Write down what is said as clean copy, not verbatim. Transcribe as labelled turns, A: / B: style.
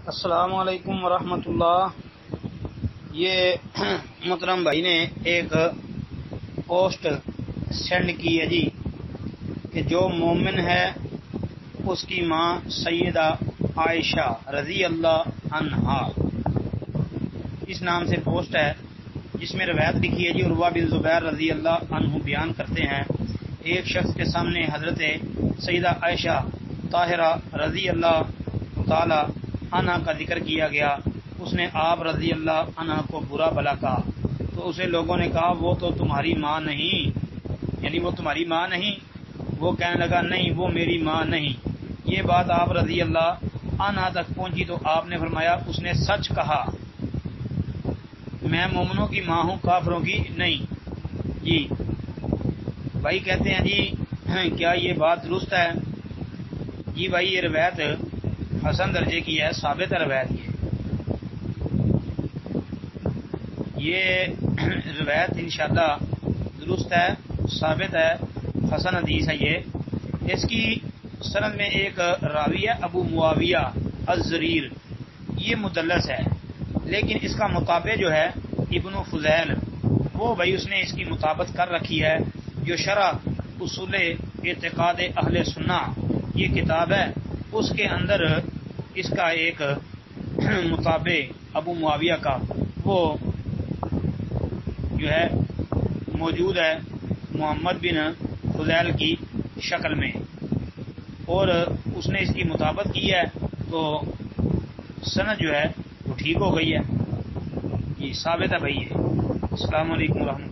A: السلام علیکم ورحمۃ اللہ۔ یہ محترم بھائی نے ایک پوسٹ سینڈ کی ہے جی کہ جو مومن ہے اس کی ماں سیدہ عائشہ رضی اللہ عنہا، اس نام سے پوسٹ ہے جس میں روایت لکھی ہے جی عروہ بن زبیر رضی اللہ عنہ بیان کرتے ہیں ایک شخص کے سامنے حضرت سیدہ عائشہ طاہرہ رضی اللہ تعال عنہا کا ذکر کیا گیا۔ اس نے آپ رضی اللہ عنہ کو برا بھلا کہا تو اسے لوگوں نے کہا وہ تو تمہاری ماں نہیں، یعنی وہ تمہاری ماں نہیں۔ وہ کہنے لگا نہیں وہ میری ماں نہیں۔ یہ بات آپ رضی اللہ عنہ تک پہنچی تو آپ نے فرمایا اس نے سچ کہا، میں مومنوں کی ماں ہوں کافروں کی نہیں۔ جی بھائی کہتے ہیں جی کیا یہ بات درست ہے؟ جی بھائی یہ روایت حسن درجے کی ہے، ثابت ہے روایت یہ روایت انشاءاللہ درست ہے، ثابت ہے، حسن حدیث ہے یہ۔ اس کی سند میں ایک راوی ہے ابو معاویہ الزریر، یہ مدلس ہے، لیکن اس کا مطابع جو ہے ابن فضیل وہ بھائی اس نے اس کی مطابقت کر رکھی ہے۔ جو شرح اصول اعتقاد اہل سنہ یہ کتاب ہے اس کے اندر اس کا ایک مطابع ابو معاویہ کا وہ جو ہے موجود ہے محمد بن فضیل کی شکل میں، اور اس نے اس کی مطابقت کی ہے تو سند جو ہے وہ ٹھیک ہو گئی ہے۔ یہ ثابت ہے بھائی یہ۔ السلام علیکم ورحمۃ اللہ۔